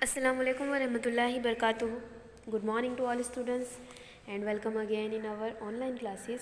Assalamu alaikum wa rahmatullahi barakatuh. Good morning to all students and welcome again in our online classes.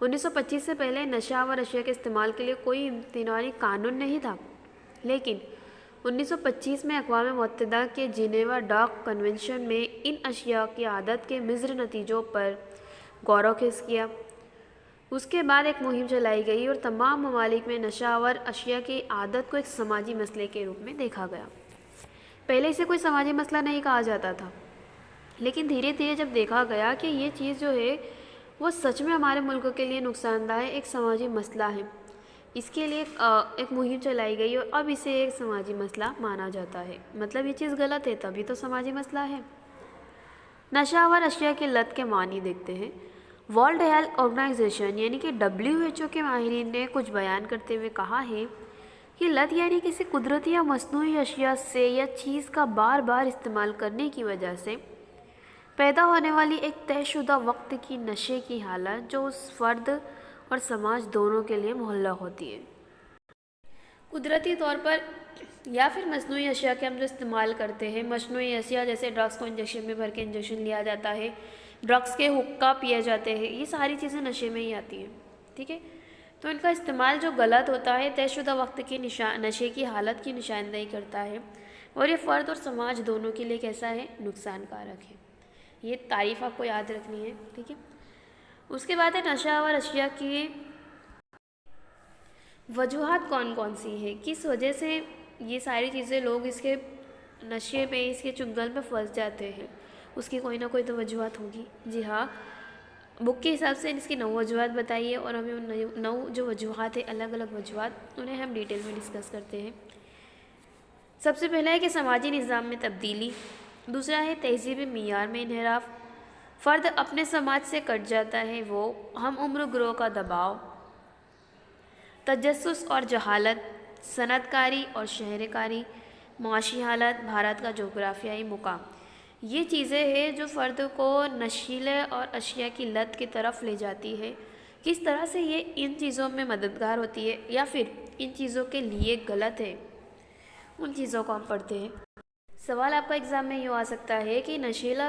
1925 سے پہلے نشہ آور اشیاء کے استعمال کے لیے کوئی امتناعی قانون نہیں تھا، لیکن 1925 میں اقوام متحدہ کے جنیوا ڈاک کنونشن میں ان اشیاء کی عادت کے مضر نتیجوں پر غور و خوض کیا۔ اس کے بعد ایک مہم چلائی گئی اور تمام ممالک میں نشہ آور اشیاء کی عادت کو ایک سماجی مسئلے کے روپ میں دیکھا گیا۔ پہلے اسے کوئی سماجی مسئلہ نہیں کہا جاتا تھا، لیکن دھیرے دھیرے جب دیکھا گیا کہ یہ چیز جو ہے وہ سچ میں ہمارے ملک کے لیے نقصان دہ ایک سماجی مسئلہ ہے، اس کے لیے ایک مہم چلائی گئی اور اب اسے ایک سماجی مسئلہ مانا جاتا ہے۔ مطلب یہ چیز غلط ہے تبھی تو سماجی مسئلہ ہے۔ نشہ آور اشیاء کی لت کے معنی دیکھتے ہیں۔ ورلڈ ہیلتھ آرگنائزیشن یعنی کہ WHO کے ماہرین نے کچھ بیان کرتے ہوئے کہا ہے کہ لت یعنی کسی قدرتی یا مصنوعی اشیاء سے یا چیز کا بار بار استعمال کرنے کی وجہ سے پیدا ہونے والی ایک طے شدہ وقت کی نشے کی حالت جو اس فرد اور سماج دونوں کے لیے مہلک ہوتی ہے۔ قدرتی طور پر یا پھر مصنوعی اشیاء کے ہم جو استعمال کرتے ہیں، مصنوعی اشیاء جیسے ڈرگس کو انجیکشن میں بھر کے انجیکشن لیا جاتا ہے، ڈرگس کے حقہ پیے جاتے ہیں، یہ ساری چیزیں نشے میں ہی آتی ہیں، ٹھیک ہے؟ تو ان کا استعمال جو غلط ہوتا ہے طے شدہ وقت کی نشے کی حالت کی نشاندہی کرتا ہے اور یہ فرد اور سماج دونوں کے لیے کیسا ہے؟ نقصان کارک ہے۔ یہ تعریف آپ کو یاد رکھنی ہے، ٹھیک ہے؟ اس کے بعد ہے نشہ آور اشیاء کی وجوہات کون کون سی ہے، کس وجہ سے یہ ساری چیزیں لوگ اس کے نشے میں اس کے چنگل میں پھنس جاتے ہیں، اس کی کوئی نہ کوئی تو وجوہات ہوگی۔ جی ہاں، بک کے حساب سے اس کی 9 وجوہات بتائیے اور ہمیں ان 9 جو وجوہات ہیں، الگ الگ وجوہات، انہیں ہم ڈیٹیل میں ڈسکس کرتے ہیں۔ سب سے پہلا ہے کہ سماجی نظام میں تبدیلی، دوسرا ہے تہذیبی معیار میں انحراف، فرد اپنے سماج سے کٹ جاتا ہے، وہ ہم عمر گروہ کا دباؤ، تجسس اور جہالت، صنعت کاری اور شہر کاری، معاشی حالت، بھارت کا جغرافیائی مقام، یہ چیزیں ہیں جو فرد کو نشیلے اور اشیاء کی لت کی طرف لے جاتی ہے۔ کس طرح سے یہ ان چیزوں میں مددگار ہوتی ہے یا پھر ان چیزوں کے لیے غلط ہے، ان چیزوں کو ہم پڑھتے ہیں۔ سوال آپ کا ایگزام میں یوں آ سکتا ہے کہ نشیلا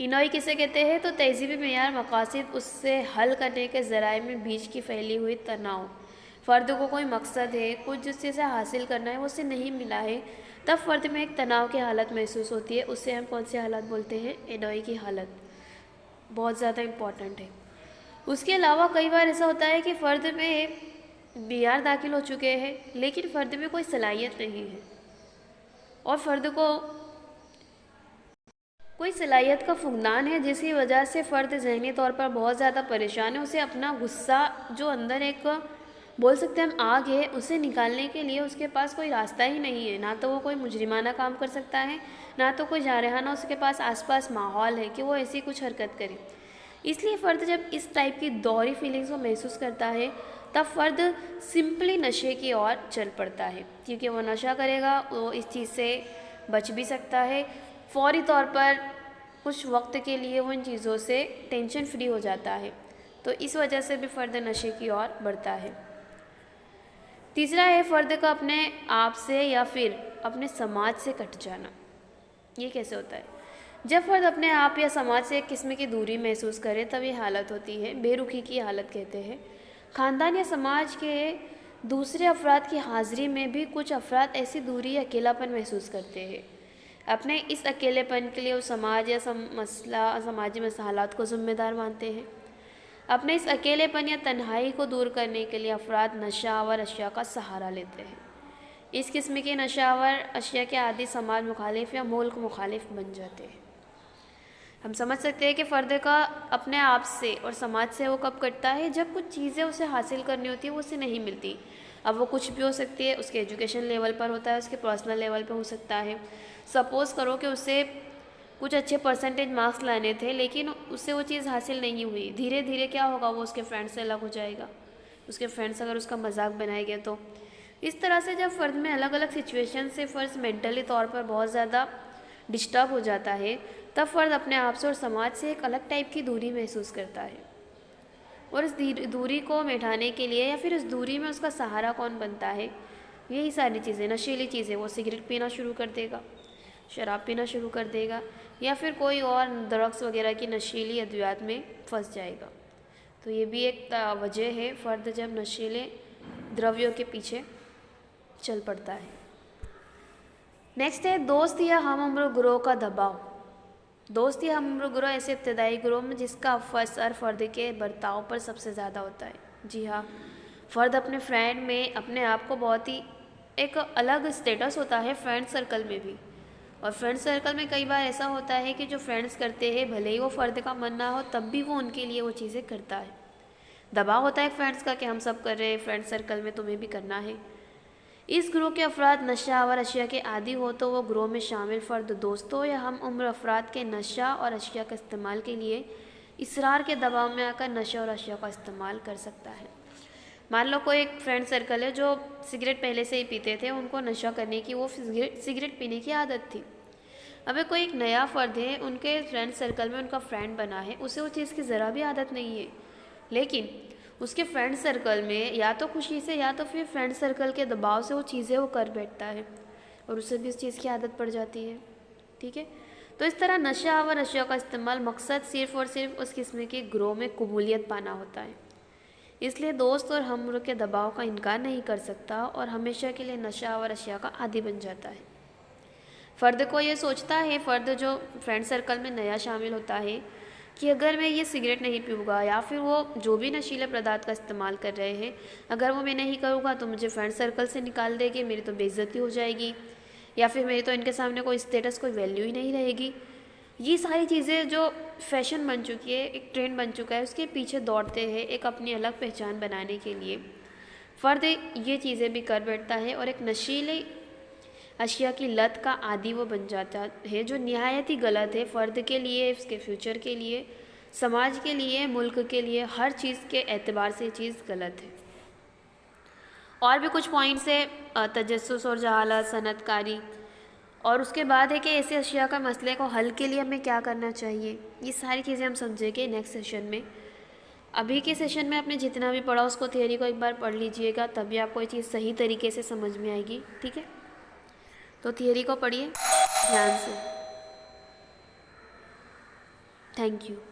انوئی کسے کہتے ہیں؟ تو تہذیبی معیار مقاصد اس سے حل کرنے کے ذرائع میں بیچ کی پھیلی ہوئی تناؤ. فرد کو کوئی مقصد ہے، کچھ جس سے حاصل کرنا ہے وہ اسے نہیں ملا ہے، تب فرد میں ایک تناؤ کی حالت محسوس ہوتی ہے. اسے ہم کون سی حالت بولتے ہیں؟ انوئی کی حالت. بہت زیادہ امپورٹنٹ ہے. اس کے علاوہ کئی بار ایسا ہوتا ہے کہ فرد میں معیار داخل ہو چکے ہیں لیکن فرد میں کوئی صلاحیت نہیں ہے، اور فرد کو کوئی صلاحیت کا فقدان ہے، جس کی وجہ سے فرد ذہنی طور پر بہت زیادہ پریشان ہے. اسے اپنا غصہ جو اندر ایک بول سکتے ہیں ہم آگ ہے، اسے نکالنے کے لیے اس کے پاس کوئی راستہ ہی نہیں ہے. نہ تو وہ کوئی مجرمانہ کام کر سکتا ہے، نہ تو کوئی جارحانہ اس کے پاس آس پاس ماحول ہے کہ وہ ایسی کچھ حرکت کرے. اس لیے فرد جب اس ٹائپ کی دوہری فیلنگز کو محسوس کرتا ہے تب فرد سمپلی نشے کی اور چل پڑتا ہے، کیونکہ وہ نشہ کرے گا وہ اس چیز سے بچ بھی سکتا ہے. فوری طور پر کچھ وقت کے لیے وہ ان چیزوں سے ٹینشن فری ہو جاتا ہے، تو اس وجہ سے بھی فرد نشے کی اور بڑھتا ہے. تیسرا ہے فرد کا اپنے آپ سے یا پھر اپنے سماج سے کٹ جانا. یہ کیسے ہوتا ہے؟ جب فرد اپنے آپ یا سماج سے ایک قسم کی دوری محسوس کرے تب یہ حالت ہوتی ہے بے رخی کی حالت کہتے ہیں. خاندان یا سماج کے دوسرے افراد کی حاضری میں بھی کچھ افراد ایسی دوری یا اکیلا پن محسوس کرتے ہیں. اپنے اس اکیلے پن کے لیے وہ سماج یا سماجی مسائلات کو ذمہ دار مانتے ہیں. اپنے اس اکیلے پن یا تنہائی کو دور کرنے کے لیے افراد نشہ آور اشیاء کا سہارا لیتے ہیں. اس قسم کے نشہ آور اشیاء کے عادی سماج مخالف یا ملک مخالف بن جاتے ہیں. ہم سمجھ سکتے ہیں کہ فرد کا اپنے آپ سے اور سماج سے وہ کب کٹتا ہے؟ جب کچھ چیزیں اسے حاصل کرنی ہوتی ہے وہ اسے نہیں ملتی. اب وہ کچھ بھی ہو سکتی ہے، اس کے ایجوکیشن لیول پر ہوتا ہے، اس کے پرسنل لیول پہ ہو سکتا ہے. سپوز کرو کہ اسے کچھ اچھے پرسنٹیج مارکس لانے تھے لیکن اس سے وہ چیز حاصل نہیں ہوئی. دھیرے دھیرے کیا ہوگا؟ وہ اس کے فرینڈ سے الگ ہو جائے گا. اس کے فرینڈس اگر اس کا مذاق بنائے گے تو اس طرح سے جب فرد میں الگ الگ سچویشن سے فرد مینٹلی طور پر بہت زیادہ ڈسٹرب ہو جاتا ہے تب فرد اپنے آپ سے اور سماج سے ایک الگ ٹائپ کی دوری محسوس کرتا ہے. اور اس دوری کو مٹانے کے لیے یا پھر اس دوری میں اس کا سہارا کون بنتا ہے؟ یہی ساری چیزیں، نشیلی چیزیں. وہ سگریٹ پینا شروع کر دے گا، شراب پینا شروع کر دے گا، یا پھر کوئی اور ڈرگس وغیرہ کی نشیلی ادویات میں پھنس جائے گا. تو یہ بھی ایک وجہ ہے فرد جب نشیلے درویوں کے پیچھے چل پڑتا ہے. نیکسٹ ہے دوست یا ہم عمر گروہ کا دباؤ. دوست یا ہم عمر گروہ ایسے ابتدائی گروہ میں جس کا اثر فرد کے برتاؤ پر سب سے زیادہ ہوتا ہے. جی ہاں، فرد اپنے فرینڈ میں اپنے آپ کو بہت ہی ایک الگ اسٹیٹس ہوتا ہے فرینڈ سرکل میں بھی. اور فرینڈ سرکل میں کئی بار ایسا ہوتا ہے کہ جو فرینڈس کرتے ہیں بھلے ہی وہ فرد کا من نہ ہو تب بھی وہ ان کے لیے وہ چیزیں کرتا ہے. دباؤ ہوتا ہے فرینڈس کا کہ ہم سب کر رہے ہیں، فرینڈ سرکل میں تمہیں بھی کرنا ہے. اس گروہ کے افراد نشہ آور اشیاء کے عادی ہو تو وہ گروہ میں شامل فرد دوستوں یا ہم عمر افراد کے نشہ اور اشیاء کا استعمال کے لیے اصرار کے دباؤ میں آ کر نشہ اور اشیاء کا استعمال کر سکتا ہے. مان لو کوئی ایک فرینڈ سرکل ہے جو سگریٹ پہلے سے ہی پیتے تھے، ان کو نشہ کرنے کی، وہ سگریٹ پینے کی عادت تھی. اب کوئی ایک نیا فرد ہے، ان کے فرینڈ سرکل میں ان کا فرینڈ بنا ہے، اسے وہ چیز کی ذرا بھی عادت نہیں ہے، لیکن اس کے فرینڈ سرکل میں یا تو خوشی سے یا تو پھر فرینڈ سرکل کے دباؤ سے وہ چیزیں وہ کر بیٹھتا ہے اور اسے بھی اس چیز کی عادت پڑ جاتی ہے. ٹھیک ہے، تو اس طرح نشہ آور اشیاء کا استعمال مقصد صرف اور صرف اس قسم کے گروہ میں قبولیت پانا ہوتا ہے. اس لیے دوست اور ہم عمر کے دباؤ کا انکار نہیں کر سکتا اور ہمیشہ کے لیے نشہ آور اشیاء کا عادی بن جاتا ہے. فرد کو یہ سوچتا ہے، فرد جو فرینڈ سرکل میں نیا شامل ہوتا ہے، کہ اگر میں یہ سگریٹ نہیں پیوں گا یا پھر وہ جو بھی نشیلے پردارت کا استعمال کر رہے ہیں اگر وہ میں نہیں کروں گا تو مجھے فرینڈ سرکل سے نکال دے گی، میری تو بے عزتی ہو جائے گی، یا پھر میری تو ان کے سامنے کوئی اسٹیٹس، کوئی ویلیو ہی نہیں رہے گی. یہ ساری چیزیں جو فیشن بن چکی ہے، ایک ٹرینڈ بن چکا ہے، اس کے پیچھے دوڑتے ہیں ایک اپنی الگ پہچان بنانے کے لیے. فرد یہ چیزیں بھی کر بیٹھتا ہے اور ایک نشیلی اشیاء کی لت کا عادی وہ بن جاتا ہے، جو نہایت ہی غلط ہے فرد کے لیے، اس کے فیوچر کے لیے، سماج کے لیے، ملک کے لیے، ہر چیز کے اعتبار سے یہ چیز غلط ہے. اور بھی کچھ پوائنٹس ہے، تجسس اور جہالت، صنعت کاری، اور اس کے بعد ہے کہ ایسے اشیاء کا مسئلے کو حل کے لیے ہمیں کیا کرنا چاہیے. یہ ساری چیزیں ہم سمجھیں گے نیکسٹ سیشن میں. ابھی کے سیشن میں آپ نے جتنا بھی پڑھا اس کو تھیوری کو ایک بار پڑھ لیجئے گا، تبھی آپ کو یہ چیز صحیح طریقے سے سمجھ میں آئے گی. ٹھیک ہے، تو تھیوری کو پڑھیے دھیان سے. Thank you.